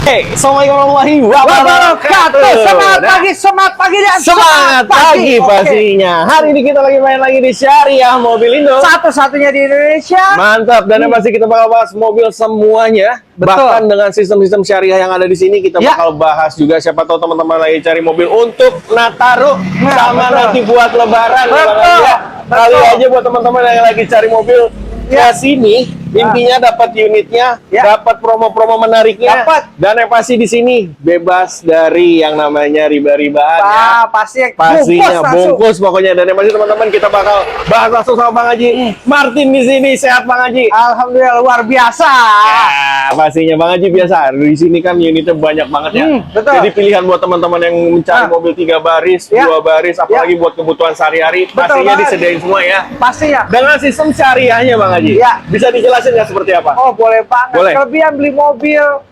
Assalamualaikum warahmatullahi wabarakatuh. Semangat pagi dan Semangat pagi pastinya. Hari ini kita lagi main lagi di Syariah Mobil Indo. Satu-satunya di Indonesia. Mantap. Dan yang pasti kita bakal bahas mobil semuanya. Betul. Bahkan dengan sistem-sistem syariah yang ada di sini kita bakal bahas juga. Siapa tahu teman-teman lagi cari mobil untuk Nataru sama nanti buat Lebaran. Betul. Kali aja buat teman-teman yang lagi cari mobil ke sini. Intinya dapat unitnya, dapat promo-promo menariknya, dan yang pasti di sini bebas dari yang namanya riba-ribaan ya. Pastinya bungkus pokoknya. Dan yang pasti teman-teman kita bakal bahas langsung sama Bang Haji Martin di sini. Sehat Bang Haji? Alhamdulillah luar biasa. Ya, pastinya Bang Haji biasa. Di sini kan unitnya banyak banget ya. Betul. Jadi pilihan buat teman-teman yang mencari mobil 3 baris, 2 baris, apalagi buat kebutuhan sehari-hari, pastinya disediain semua ya. Pastinya. Dengan sistem syariahnya Bang Haji. Bisa dijelasin nggak seperti apa? Oh boleh banget. Boleh. Kelebihan beli mobil.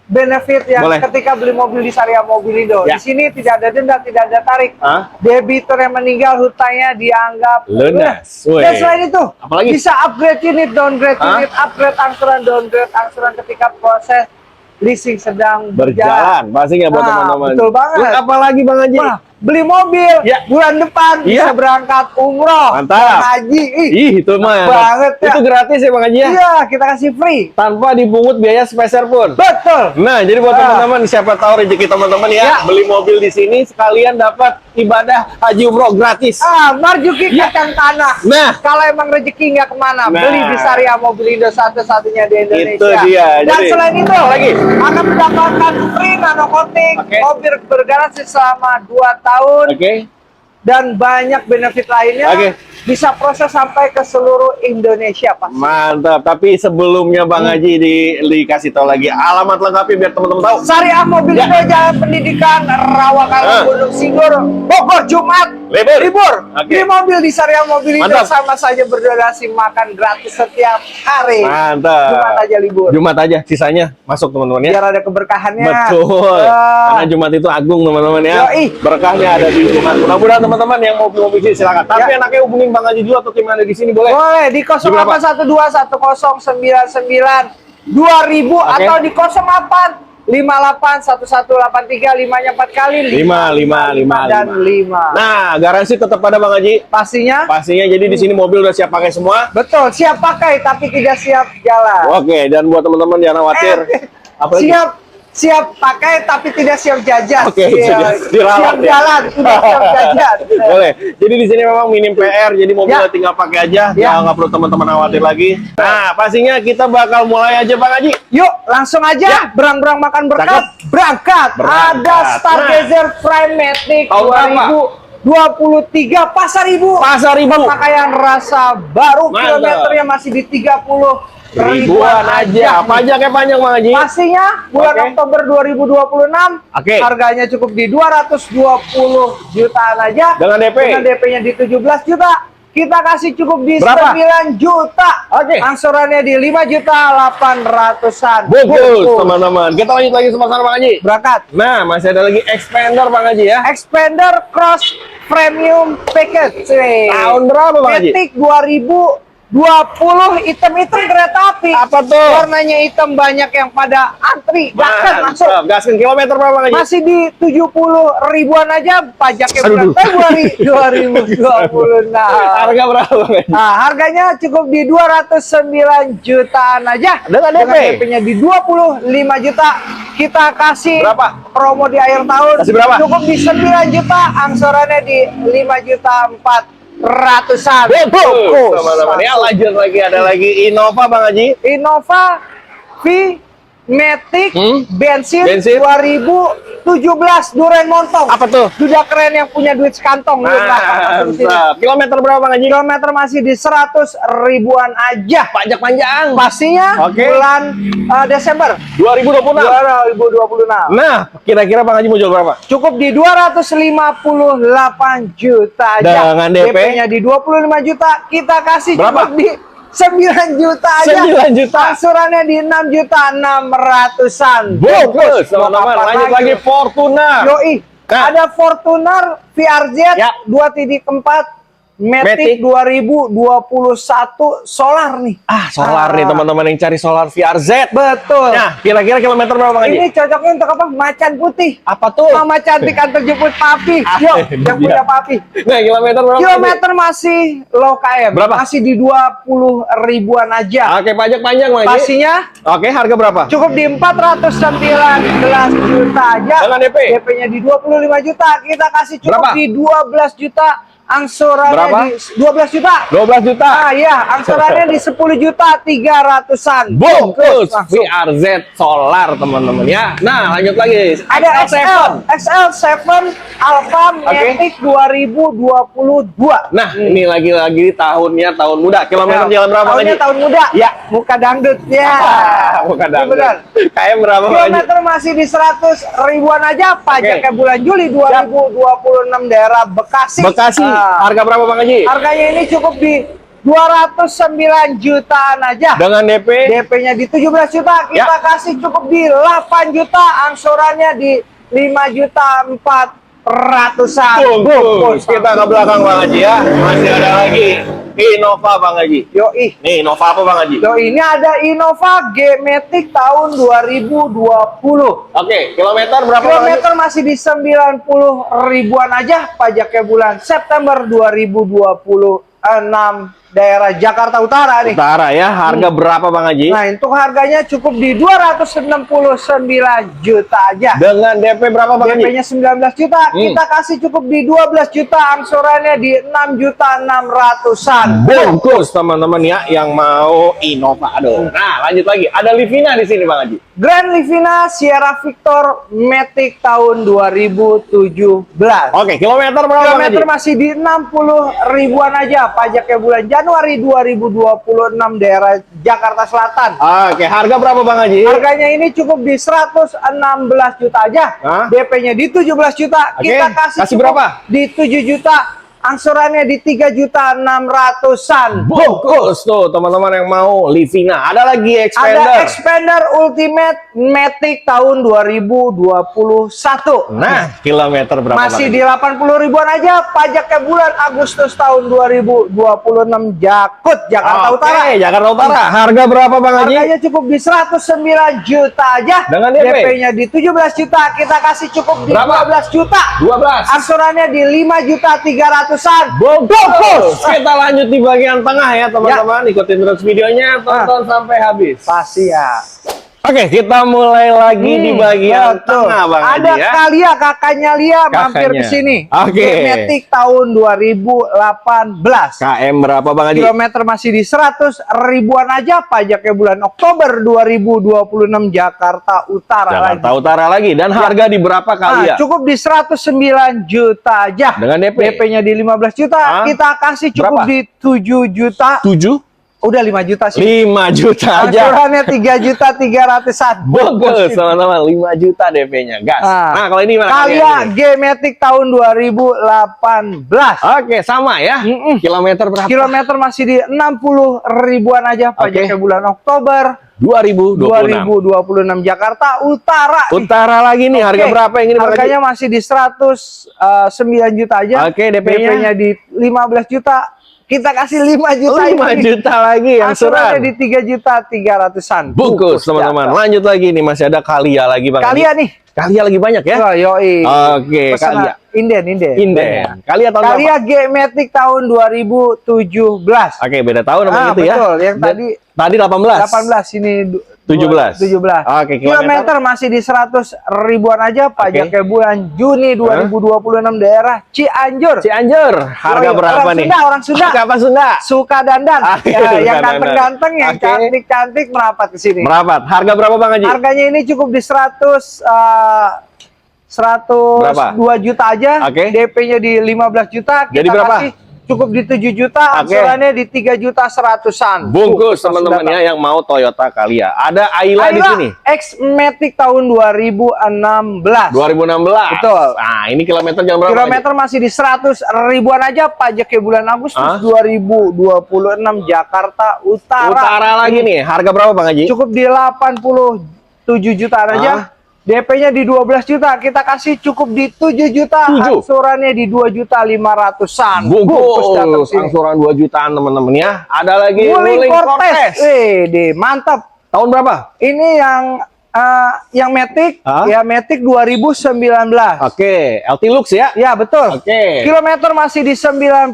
Benefit yang Boleh. ketika beli mobil di Syariah Mobil Indo. Di sini tidak ada denda, tidak ada tarik. Debitur yang meninggal hutangnya dianggap lunas. Dan selain itu, apalagi bisa upgrade unit, downgrade unit, upgrade angsuran, downgrade angsuran ketika proses leasing sedang berjalan. Pastinya buat teman-teman. Betul banget. Terus apalagi Bang Haji? Beli mobil bulan depan bisa berangkat umroh. Mantap. Haji. Itu mah banget ya. Itu gratis ya Bang Haji ya? Iya, kita kasih free tanpa dipungut biaya sepeser pun. Betul. Nah, jadi buat teman-teman siapa tahu rezeki teman-teman ya, beli mobil di sini sekalian dapat ibadah haji umroh gratis. Marjuki kacang tanah. Nah, kalau emang rezeki nggak kemana, beli di Syariah Mobil Indo, satu-satunya di Indonesia. Itu dia. Dan selain itu lagi akan mendapatkan free nano coating, mobil bergaransi selama 2 tahun, dan banyak benefit lainnya. Bisa proses sampai ke seluruh Indonesia pasti. Mantap. Tapi sebelumnya Bang Haji dikasih tahu lagi alamat lengkapnya biar teman-teman tahu. Syariah Mobil Indo, Jalan Pendidikan Rawakarang, Gunung Sindur, Bogor, Jumat libur. Beli mobil di Syariah Mobil Indo sama saja berdonasi makan gratis setiap hari. Mantap. Jumat aja libur. Jumat aja, sisanya masuk teman-teman ya. Biar ada keberkahannya. Betul. Karena Jumat itu agung teman-teman ya. Berkahnya ada di Jumat. Mudah-mudahan teman-teman yang mau mobil sini silakan. Tapi enaknya hubungin Bang Haji dulu atau tim ada di sini boleh? Boleh di 081210992000 atau di 08581183 5-nya 4 kali 5 dan 5. Nah, garansi tetap ada Bang Haji. Pastinya. Jadi di sini mobil udah siap pakai semua. Betul, siap pakai tapi tidak siap jalan. Oke, dan buat teman-teman jangan khawatir. Siap pakai tapi tidak siap jajan. Siap jalan, tidak siap jajan. Boleh. Jadi di sini memang minim PR, jadi mobilnya tinggal pakai aja, nggak perlu teman-teman khawatir lagi. Nah, pastinya kita bakal mulai aja Bang Haji. Yuk, langsung aja. Berang-berang makan berkat. Berangkat. Ada Stargazer Prime Matic 2023 Pasar Ibu. Pemakaian rasa baru. Kilometernya masih di 30 ribuan aja. Pajaknya panjang Bang Haji. Pastinya bulan Oktober 2026. Harganya cukup di 220 jutaan aja. Dengan DP-nya di 17 juta. Kita kasih cukup di 9 juta. Angsurannya di 5.800.000-an. Bagus teman-teman. Kita lanjut lagi sama Bang Haji. Berangkat. Nah, masih ada lagi Expander Bang Haji ya. Expander Cross Premium Package. Tahun berapa Bang Haji? Matic 2020 hitam-hitam kereta api. Apa tuh? Warnanya hitam, banyak yang pada antri. Gaskan kilometer berapa Bang Haji? Masih di 70 ribuan aja. Pajaknya bulan Februari 2026. Harga berapa Bang Haji? Nah, harganya cukup di 209 jutaan aja. Dengan DP-nya di 25 juta. Kita kasih promo di akhir tahun. Kasih berapa? Cukup di 9 juta. Angsurannya di 5.400.000. Teman-teman ya, lanjut lagi ada lagi Innova Bang Haji. Innova V Matic bensin 2017 Duren Montong. Apa tuh? Duda keren yang punya duit sekantong. Kilometer berapa Bang Haji? Kilometer masih di 100 ribuan aja. Pajak panjang. Pastinya bulan Desember 2026. Nah, kira-kira Bang Haji mau jual berapa? Cukup di 258 juta aja. Dengan DP-nya di 25 juta. Kita kasih cukup di 9 juta aja. 9 juta. Angsurannya di 6.600.000-an. Bagus, teman-teman. Lanjut lagi Fortuner. Yoi. Ada Fortuner VRZ 2.4 Matic 2021 solar nih. Solar nih teman-teman yang cari solar VRZ. Betul. Nah, kira-kira kilometer berapa Bang Haji? Ini cocoknya untuk apa? Macan putih. Apa tuh? Mama cantik antar jemput papi. Yuk, yang punya papi. Nah, kilometer berapa? Kilometer masih low KM. Berapa? Masih di 20 ribuan aja. Oke, pajak panjang Bang Haji. Pastinya Oke, harga berapa? cukup di 419 juta aja. Dengan DP? DP-nya di 25 juta. Kita kasih cukup Berapa? di 12 juta. Angsurannya Berapa? di 12 juta. 12 juta. Ah iya, angsurannya di 10 juta 300-an. Bungkus Langsung. VRZ solar teman-teman ya. Nah, lanjut lagi. Ada XL7. XL7 Alpha Matic 2022. Nah, ini lagi-lagi tahunnya tahun muda. Kilometer jalan berapa Tahunnya lagi? tahun muda. Ya. Muka dangdut ya. Bukan Iya, benar. KM berapa Bang Haji? Kilometer masih di 100 ribuan aja. Pajaknya bulan Juli 2026 daerah Bekasi. Bekasi. Harga berapa Bang Haji? Harganya ini cukup di 209 jutaan aja. Dengan DP? DP-nya di 17 juta. Kita kasih cukup di 8 juta. Angsurannya di 5 juta 400-an. Bungkus. Kita ke belakang Bang Haji ya. Masih ada lagi Innova Bang Haji. Yoi. Nih, Innova apa Bang Haji? Yo, ini ada Innova G-Matic tahun 2020. Oke, kilometer berapa Bang Haji? Kilometer masih di 90 ribuan aja. Pajaknya bulan September 2026 daerah Jakarta Utara nih. Utara ya. Harga berapa Bang Haji? Nah, untuk harganya cukup di 269 juta aja. Dengan DP berapa Bang Haji? DP-nya 19 juta. Kita kasih cukup di 12 juta. Angsurannya di 6 juta 600-an. Bungkus teman-teman ya yang mau Innova. Aduh. Nah, lanjut lagi. Ada Livina di sini Bang Haji. Grand Livina Sierra Victor Matic tahun 2017. Oke, kilometer berapa Bang Kilometer Haji? masih di 60 ribuan aja. Pajaknya bulan Januari 2026 daerah Jakarta Selatan. Oke, harga berapa Bang Haji? Harganya ini cukup di 116 juta aja. DP-nya di 17 juta. Oke, Kita kasih kasih cukup berapa? di 7 juta. Angsurannya di 3 juta 600-an. Bungkus tuh teman-teman yang mau Livina. Ada lagi Expander. Ada Expander Ultimate Matic tahun 2021. Nah, kilometer berapa Masih Bang di 80 ribuan aja. Pajaknya bulan Agustus tahun 2026 Jakut, Jakarta Oke, Utara. Jakarta Utara. Harga berapa Bang Haji? Harganya cukup di 109 juta aja. Dengan DP? DP-nya di 17 juta. Kita kasih cukup di Berapa? 12 juta. 12. Angsurannya di 5 juta 300-an. Bungkus. Kita lanjut di bagian tengah ya teman-teman. Ikutin terus videonya, tonton sampai habis. Pasti ya. Oke, kita mulai lagi di bagian tengah Bang Haji Ada ya. Kalia, kakaknya Lia mampir Kakaknya. ke sini. Oke. Matic tahun 2018. KM berapa Bang Haji? Kilometer masih di 100 ribuan aja. Pajaknya bulan Oktober 2026 Jakarta Utara Jakarta Utara lagi. Dan harga di berapa kali ya? Cukup di 109 juta aja. Dengan DP? DP-nya di 15 juta. Kita kasih cukup Berapa? di 7 juta. 7? Udah 5 juta sih. 5 juta aja. Angsurannya 3 juta 300-an. Bungkus teman-teman, 5 juta DP-nya. Gas. Nah, kalau ini mana? Kalia G-Matic tahun 2018. Oke, sama ya. Kilometer berapa? Kilometer masih di 60 ribuan aja. Pajaknya bulan Oktober 2026 Jakarta Utara. Utara lagi nih. Harga berapa yang ini Bang Haji? Harganya masih di 109 juta aja. Oke, DP-nya di 15 juta. Kita kasih 5 juta. 5 juta lagi yang Angsurannya surat. di 3 juta 300-an. Bungkus teman-teman. Lanjut lagi nih, masih ada Kalia lagi Bang Kalia Haji. nih. Kalia lagi banyak ya? Oh, yoi. Oke, Pesanan. Kalia. Inden. Kalia tahun Kalia berapa? G-Matic tahun 2017. Oke, beda tahun sama itu ya. Betul. Yang tadi 18. 18 ini 17. 17. Oke, kilometer masih di 100 ribuan aja. Pajaknya bulan Juni 2026 daerah Cianjur. Cianjur. Harga berapa orang nih? Sunda, orang Sunda. Apa Sunda? Suka dandan. Suka Yang dandan. ganteng-ganteng, yang Oke. cantik-cantik merapat ke sini. Merapat. Harga berapa Bang Haji? Harganya ini cukup di 102 juta aja. Oke. DP-nya di 15 juta. Kita Jadi berapa? kasih cukup di 7 juta. Oke. Angsurannya di 3 juta 100-an. Bungkus teman-teman ya yang mau Toyota Kalia. Ada Ayla di sini. X-Matic tahun 2016. 2016. Betul. Nah, ini kilometer jam berapa? Kilometer masih di 100 ribuan aja. Pajaknya bulan Agustus 2026 Jakarta Utara. Utara lagi nih. Harga berapa Bang Haji? Cukup di 87 jutaan aja. DP-nya di 12 juta, kita kasih cukup di 7 juta, angsurannya di 2.500.000-an. Bungkus, angsuran 2 jutaan teman-teman ya. Ada lagi Wuling Cortez. Mantap. Tahun berapa? Ini yang Matic, ya Matic 2019. Oke, LT Lux ya? Ya betul. Oke. Kilometer masih di 90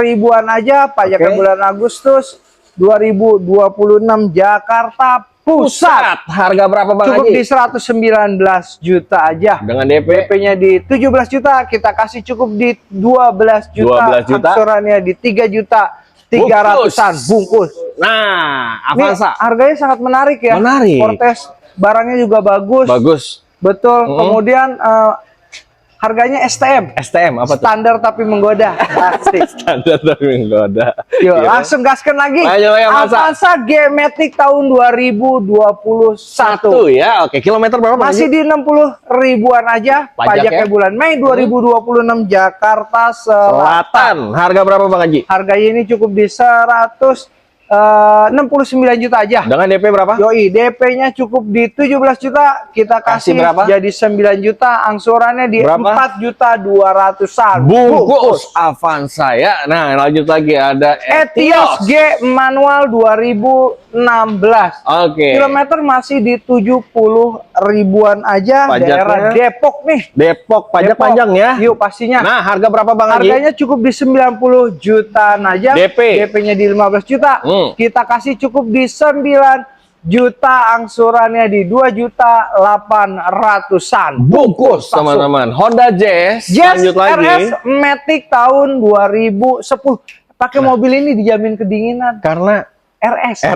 ribuan aja, pajaknya bulan Agustus 2026 Jakarta Pusat. Harga berapa Bang Cukup Haji? di 119 juta aja. Dengan DP-nya di 17 juta, kita kasih cukup di 12 juta. Angsurannya di 3 juta 300-an bungkus. Nah, Avanza. Ini harganya sangat menarik ya. Menarik. Cortez barangnya juga bagus. Bagus. Betul. Kemudian harganya STM. STM apa tuh? Standar tapi menggoda. Standar tapi menggoda. Yuk, langsung gaskan lagi. Avanza G-Matic tahun 2021 ya. Oke, kilometer berapa masih di 60 ribuan aja. Pajaknya bulan Mei 2026 Jakarta Selatan. Harga berapa Bang Haji? Harganya ini cukup di 69 juta aja. Dengan DP berapa? Yoi, DP-nya cukup di 17 juta, kita kasih berapa? Jadi 9 juta, angsurannya di 4 juta 200-an. Bungkus Avanza ya. Nah, lanjut lagi ada Etios G manual 2016. Oke. Kilometer masih di 70 ribuan aja. Pajaknya, daerah Depok nih. Depok, pajak panjang ya. Yuk, pastinya. Nah, harga berapa Bang Haji? Harganya cukup di 90 jutaan aja. DP-nya di 15 juta. Kita kasih cukup di 9 juta, angsurannya di 2 juta 800-an. Bungkus teman-teman. Honda Jazz. Lanjut lagi. RS Matic tahun 2010. Pakai mobil ini dijamin kedinginan. Karena RS.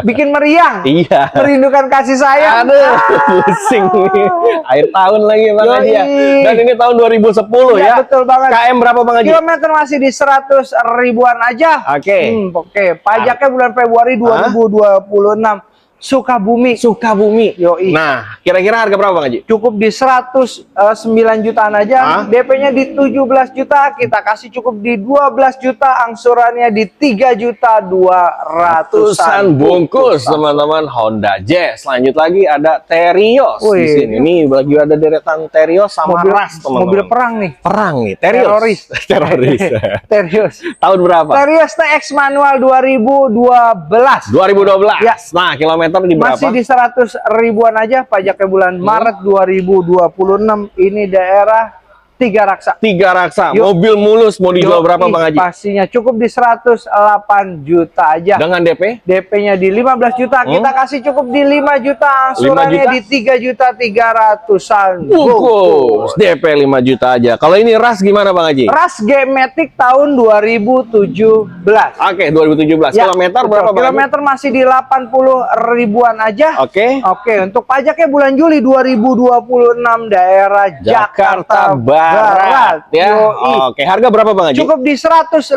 Bikin meriang. Iya. Merindukan kasih sayang. Aduh, pusing nih. Akhir tahun lagi Bang Haji ya. Dan ini tahun 2010 ya. Betul banget. KM berapa Bang Haji? Kilometer masih di 100 ribuan aja. Oke. Pajaknya bulan Februari 2026. Sukabumi. Yoi. Nah, kira-kira harga berapa Bang Haji? Cukup di 109 jutaan aja. DP-nya di 17 juta, kita kasih cukup di 12 juta, angsurannya di 3 juta 200-an. Bungkus teman-teman. Honda Jazz. Lanjut lagi ada Terios di sini. Ini bagi ada deretan Terios sama Ras teman-teman. Mobil perang nih. Terios. Terios. Tahun berapa? Terios TX manual 2012. Ya. Nah, kilometer di berapa? Masih di 100 ribuan aja, pajaknya bulan Maret 2026. Ini daerah Tiga Raksa. Mobil mulus mau dijual berapa Bang Haji? Pastinya cukup di 108 juta aja. Dengan DP? DP-nya di 15 juta, kita kasih cukup di 5 juta, angsurannya di 3 juta 300-an. Bungkus. DP 5 juta aja. Kalau ini Ras gimana Bang Haji? Ras G-Matic tahun 2017. Oke, 2017. Ya, kilometer berapa Bang? Kilometer masih di 80 ribuan aja. Oke, untuk pajaknya bulan Juli 2026 daerah Jakarta Barat ya. Oke, harga berapa Bang Haji? Cukup di 150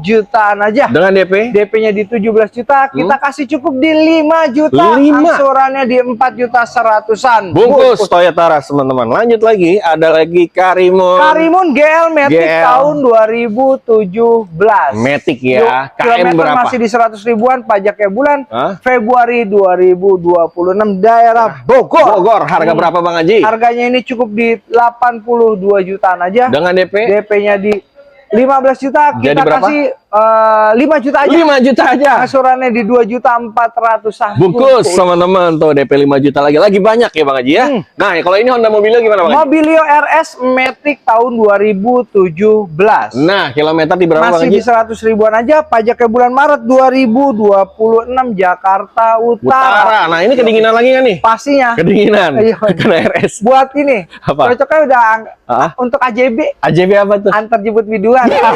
jutaan aja. Dengan DP? DP-nya di 17 juta, kita kasih cukup di 5 juta. Angsurannya di 4 juta 100-an. Bungkus Toyota Ras teman-teman. Lanjut lagi, ada lagi Karimun GL Matic tahun 2017. Matic ya. KM berapa? Masih di 100 ribuan, pajaknya bulan Februari 2026 daerah Bogor. Harga berapa Bang Haji? Harganya ini cukup di 82 jutaan aja. Dengan DP? DP-nya di 15 juta, kita kasih 5 juta aja. 5 juta aja. Angsurannya di 2 juta 400-an. Bungkus teman-teman tuh, DP 5 juta lagi banyak ya Bang Haji ya. Nah, kalau ini Honda Mobilio gimana Bang Haji? Mobilio RS Matic tahun 2017. Nah, kilometer di berapa Bang Haji? Masih di 100 ribuan aja, pajaknya bulan Maret 2026 Jakarta Utara. Nah, ini kedinginan lagi kan nih? Pastinya. Kedinginan. Kena RS. Buat ini. Apa? Cocoknya udah untuk AJB. AJB apa tuh? Antar jemput biduan. Ya,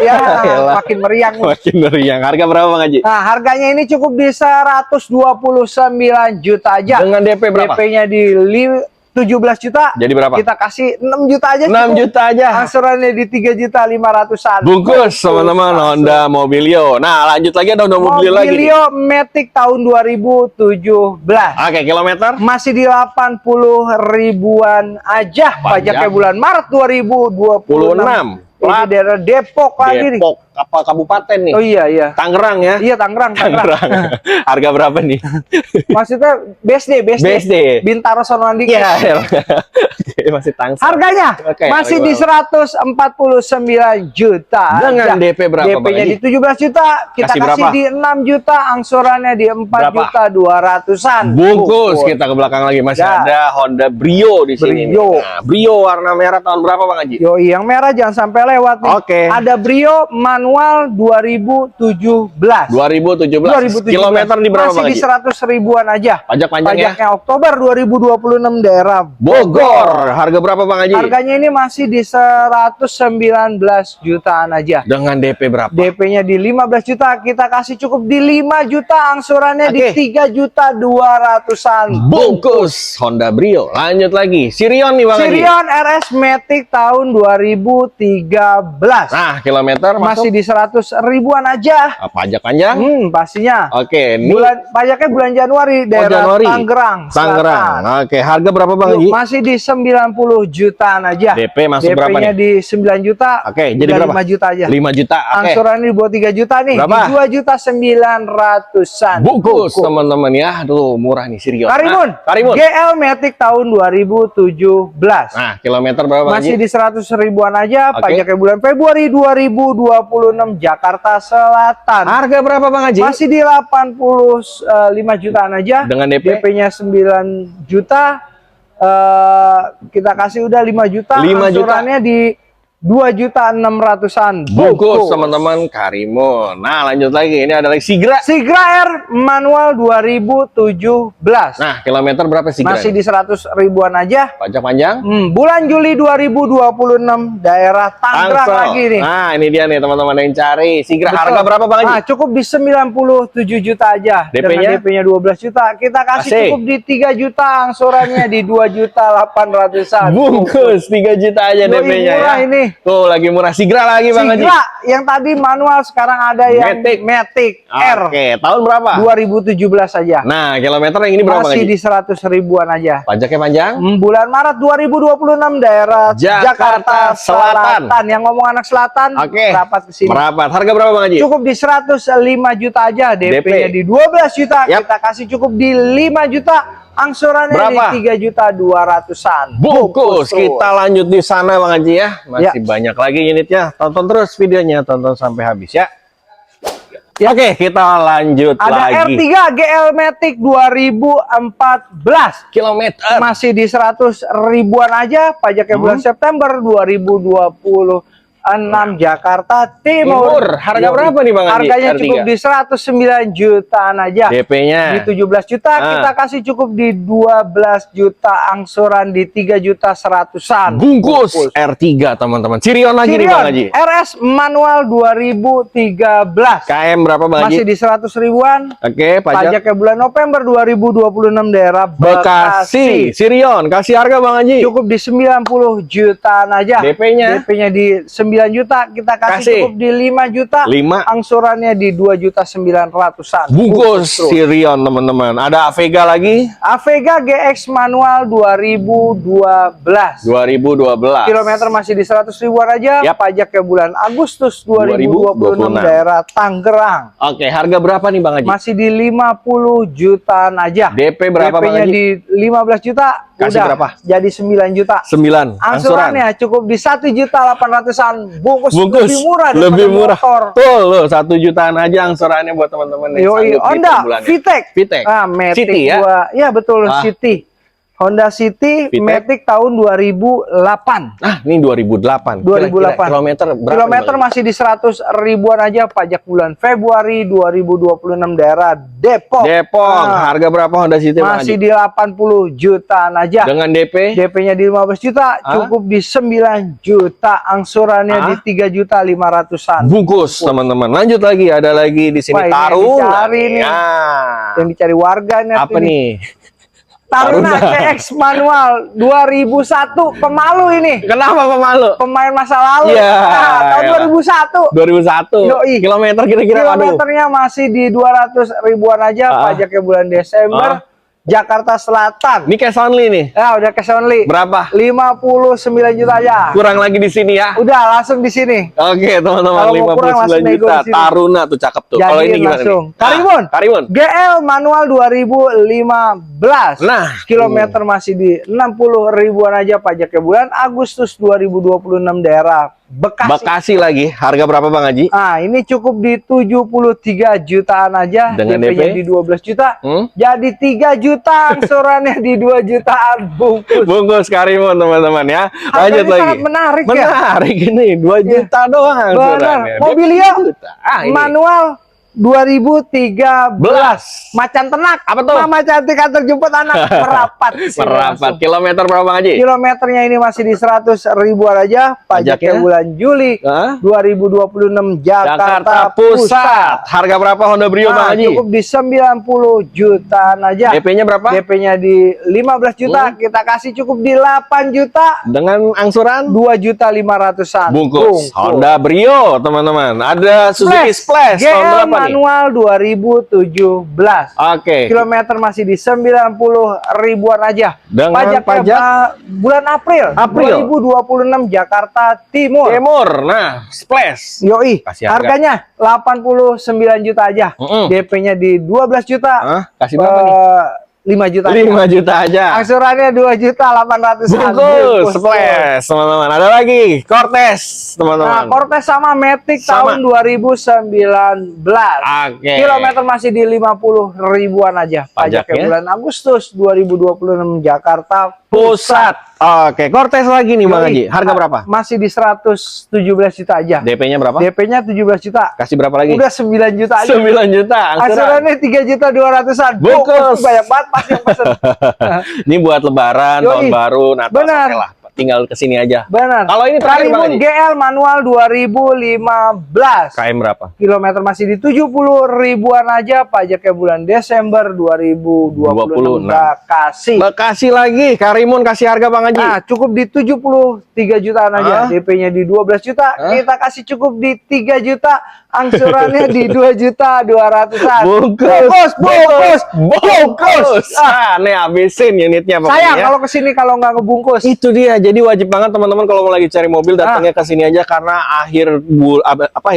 makin meriang. Makin meriang. Harga berapa Bang Haji? Nah, harganya ini cukup di 129 juta aja. Dengan DP berapa? DP-nya di 17 juta. Jadi berapa? Kita kasih 6 juta aja. 6 juta aja. Angsurannya di 3 juta 500-an. Bungkus teman-teman Honda Mobilio. Nah, lanjut lagi ada Honda Mobilio lagi. Mobilio Matic tahun 2017. Oke, kilometer? Masih di 80 ribuan aja. Pajaknya bulan Maret 2026. Ini daerah Depok lagi nih. apa kabupaten nih? Oh iya. Tangerang ya? Iya, Tangerang. Harga berapa nih? Maksudnya BSD. Bintaro sonoan dikit. Iya. Masih Tangsel. Harganya masih di 149 juta. Dengan DP berapa? DP-nya di 17 juta, kita kasih di 6 juta, angsurannya di 4 juta 200-an. Bungkus. Kita ke belakang lagi masih ada Honda Brio di sini. Brio warna merah tahun berapa Bang Haji? Yoi, yang merah jangan sampai lewat nih. Oke. Ada Brio manual 2017. 2017. Kilometer di berapa Bang Masih di Haji? 100 ribuan aja. Pajak panjangnya? Pajaknya Oktober 2026 daerah Bogor. Harga berapa Bang Haji? Harganya ini masih di 119 jutaan aja. Dengan DP berapa? DP-nya di 15 juta, kita kasih cukup di 5 juta, angsurannya di 3 juta 200-an. Bungkus Honda Brio. Lanjut lagi. Sirion nih Bang Haji. Sirion RS Matic tahun 2013. Nah, kilometer masih di 100 ribuan aja. Pajak panjang? Pastinya. Oke, ini pajaknya bulan Januari daerah Tangerang. Oke, harga berapa Bang Haji? Masih di 90 jutaan aja. DP masuk berapa nih? DP-nya di 9 juta. Oke, jadi berapa? 5 juta aja. 5 juta. Angsuran di bawah 3 juta nih. Berapa? Di 2 juta 900-an. Bungkus teman-teman ya. Aduh, murah nih Sirion. Karimun. Karimun. GL Matic tahun 2017. Nah, kilometer berapa Bang Masih Haji? di 100 ribuan aja. Oke. Pajaknya bulan Februari 2026 Jakarta Selatan. Harga berapa Bang Haji? Masih di 85 jutaan aja. Dengan DP? DP-nya 9 juta. Kita kasih udah 5 juta. 5 juta. Angsurannya di 2.600-an. Bungkus teman-teman Karimun. Nah, lanjut lagi. Ini ada lagi Sigra. Sigra R manual 2017. Nah, kilometer berapa Sigra? Masih di 100 ribuan aja. Pajak panjang? Bulan Juli 2026 daerah Tangerang lagi nih. Nah, ini dia nih teman-teman yang cari. Sigra harga berapa Bang Haji? Nah, cukup di 97 juta aja. DP-nya? DP-nya 12 juta. Kita kasih cukup di 3 juta, angsurannya di 2 juta 800-an. Bungkus 3 juta aja DP-nya ya. Ini. Tuh lagi murah. Sigra lagi Bang Haji. Sigra yang tadi manual sekarang ada yang Matic R. Oke, tahun berapa? 2017 aja. Nah, kilometer yang ini berapa Masih Bang Haji? di 100 ribuan aja. Pajaknya panjang? Bulan Maret 2026 daerah Jakarta Selatan. Yang ngomong anak selatan, rapat ke sini. Merapat. Harga berapa Bang Haji? Cukup di 105 juta aja. DP-nya di 12 juta. Kita kasih cukup di 5 juta. Angsurannya berapa? di 3 juta 200-an. Bungkus. Kita lanjut di sana Bang Haji ya. Masih banyak lagi unitnya. Tonton terus videonya, tonton sampai habis ya. Oke, kita lanjut ada lagi. R3 GL Matic 2014. Kilometer. Masih di 100 ribuan aja. Pajaknya bulan September 2026 Jakarta Timur. Harga berapa nih Bang Haji? Harganya cukup di 109 jutaan aja. DP-nya di 17 juta. Kita kasih cukup di 12 juta, angsuran di 3 juta 100-an. Bungkus R3 teman-teman. Sirion lagi nih Bang Haji. RS manual 2013. KM berapa Bang Haji? Masih di 100 ribuan. Oke, pajaknya bulan November 2026 daerah Bekasi. Sirion kasih harga Bang Haji. Cukup di 90 jutaan aja. DP-nya? DP-nya di 9 juta. Kita kasih cukup di 5 juta. 5. Angsurannya di 2 juta 900-an. Bungkus Sirion teman-teman. Ada Avega lagi. Avega GX manual 2012. 2012. Kilometer masih di 100 ribuan aja. Pajaknya bulan Agustus 2026 daerah Tangerang. Oke, harga berapa nih Bang Haji? Masih di 50 jutaan aja. DP berapa Bang DP-nya Haji? di 15 juta. Kasih udah berapa? Jadi 9 juta. 9. Angsurannya cukup di 1 juta 800-an. Bungkus lebih murah. Lebih murah. Motor. Tuh loh, 1 jutaan aja angsurannya buat teman-teman yang Yoi, sanggup Honda VTEC. VTEC. Matic City ya? Ya betul, City. Honda City Matic tahun 2008. Ah, ini 2008. 2008. Kilometer berapa? Kilometer masih di 100 ribuan aja. Pajak bulan Februari 2026 daerah Depok. Harga berapa Honda City? Masih di 80 jutaan aja. Dengan DP? DP-nya di 15 juta. Cukup di 9 juta. Angsurannya di 3 juta 500-an. Bungkus teman-teman. Lanjut lagi. Ada lagi di sini Taruna. Yang dicari warga nih. Apa nih? Taruna CX manual 2001. Pemalu ini. Kenapa pemalu? Pemain masa lalu. Tahun 2001. 2001. Yoi. Kilometer kira-kira. Kilometernya masih di 200 ribuan aja. Pajaknya bulan Desember Jakarta Selatan. Ini cash only nih. Ya, udah cash only. Berapa? 59 juta aja. Kurang lagi di sini ya. Udah langsung di sini. Oke, teman-teman, Kalau mau kurang, 59 langsung nego juta. di sini. Taruna tuh cakep tuh. Kalau ini gimana langsung. nih? Karimun. Karimun. GL manual 2015. Nah, Kilometer masih di 60 ribuan aja pajaknya bulan Agustus 2026 daerah Bekasi. Bekasi lagi. Harga berapa Bang Haji? Ah, ini cukup di 73 jutaan aja. Dengan DP-nya DP? di 12 juta. Hmm? Jadi 3 juta, angsurannya di 2 jutaan bungkus. Bungkus Karimun teman-teman ya. Lanjut Harganya lagi. sangat menarik ya. Menarik ini 2 juta doang Benar. angsurannya. Mobilio 2 juta. Ah, ini. manual 2013. Macan ternak. Apa tuh? Mama cantik antar jemput anak merapat. Merapat. Kilometer berapa Bang Haji? Kilometernya ini masih di 100 ribuan aja. Pajaknya Pajaknya? bulan Juli Hah? 2026 Jakarta Pusat. Harga berapa Honda Brio Bang Nah, Haji? cukup di 90 jutaan aja. DP-nya berapa? DP-nya di 15 juta. Kita kasih cukup di 8 juta. Dengan angsuran 2.500.000-an. bungkus. Honda Brio teman-teman. Ada Suzuki Splash tahun GL berapa nih? manual 2017. Oke. Kilometer masih di 90 ribuan aja. Dengan Pajaknya pajak? Bulan April 2026 Jakarta Timur. Nah, Splash. Yoi, Kasih harga. harganya 89 juta aja. DP-nya di 12 juta. Hah? Kasih berapa nih? 5 juta. 5 juta aja. Angsurannya 2.800.000. Bungkus, Splash, teman-teman. Ada lagi, Cortez, Nah, teman-teman. Cortez sama Matic Sama. tahun 2019. Oke. Kilometer masih di 50 ribuan aja. Pajaknya Pajaknya? bulan Agustus 2026 Jakarta Pusat. Oke, Cortez lagi nih Bang Haji. Yoi. Harga berapa? Masih di 117 juta aja. DP-nya berapa? DP-nya 17 juta. Kasih berapa lagi? Udah 9 juta aja. 9 juta. Angsuran. Angsurannya 3.200.000-an. Bungkus. Banyak banget pasti yang pesen. Ini buat Lebaran, Yoi. tahun baru, Natal. Benar. Oke lah. Tinggal kesini aja. Benar. Kalau ini terakhir Bang Karimun Haji. GL manual 2015. KM berapa? Kilometer masih di 70 ribuan aja. Pajaknya bulan Desember 2026. 26. Kasih. Bekasi lagi. Karimun kasih harga Bang Haji. Nah, cukup di 73 jutaan aja. Hah? DP-nya di 12 juta. Hah? Kita kasih cukup di 3 juta. Angsurannya di 2.200.000-an. Bungkus. Bungkus. Bungkus. Nih habisin unitnya pokoknya. Sayang kalau kesini kalau nggak ngebungkus. Itu dia. Jadi wajib banget teman-teman kalau mau lagi cari mobil datangnya ke sini aja karena akhir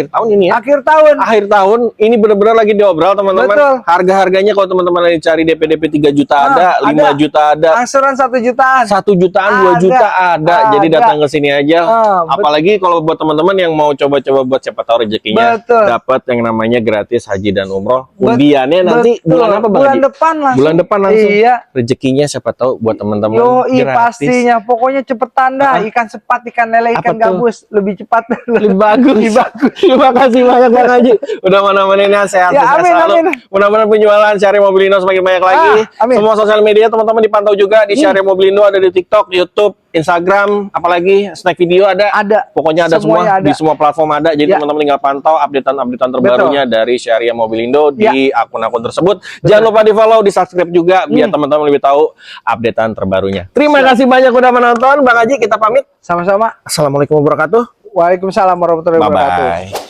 tahun ini ya. Akhir tahun. Akhir tahun ini benar-benar lagi diobral Betul. teman-teman. Harga-harganya kalau teman-teman lagi cari DP 3 juta ada, 5 juta ada, Angsuran 1 jutaan. 1 jutaan, 2 juta ada. Jadi datang ke sini aja. Apalagi kalau buat teman-teman yang mau coba-coba buat siapa tahu rezekinya dapat yang namanya gratis haji dan umroh. Undiannya nanti bulan apa Bang Bulan Haji? depan langsung. Bulan depan langsung. Iya. Rezekinya siapa tahu buat teman-teman Yoi, gratis. pastinya. Pokoknya cepetan dah. Ikan sepat, ikan lele, ikan Apa tuh? gabus. Lebih cepat. Lebih bagus. Lebih bagus. Terima kasih banyak Bang Haji. Udah nemeninnya sehat Ya, sukses amin, selalu. amin. Mudah-mudahan penjualan Syari Mobilindo semakin banyak lagi. Amin. Semua sosial media teman-teman dipantau juga di Syari Mobilindo, ada di TikTok, YouTube, Instagram, apalagi snack video ada. Ada. Pokoknya ada semua Semuanya ada. di semua platform ada. Jadi teman-teman tinggal pantau updatean terbarunya dari Syariah Mobilindo di akun-akun tersebut. Jangan lupa di-follow, di-subscribe juga biar teman-teman lebih tahu updatean terbarunya. Terima kasih banyak udah menonton. Bang Haji, kita pamit. Sama-sama. Assalamualaikum warahmatullahi wabarakatuh. Waalaikumsalam warahmatullahi wabarakatuh. Bye-bye.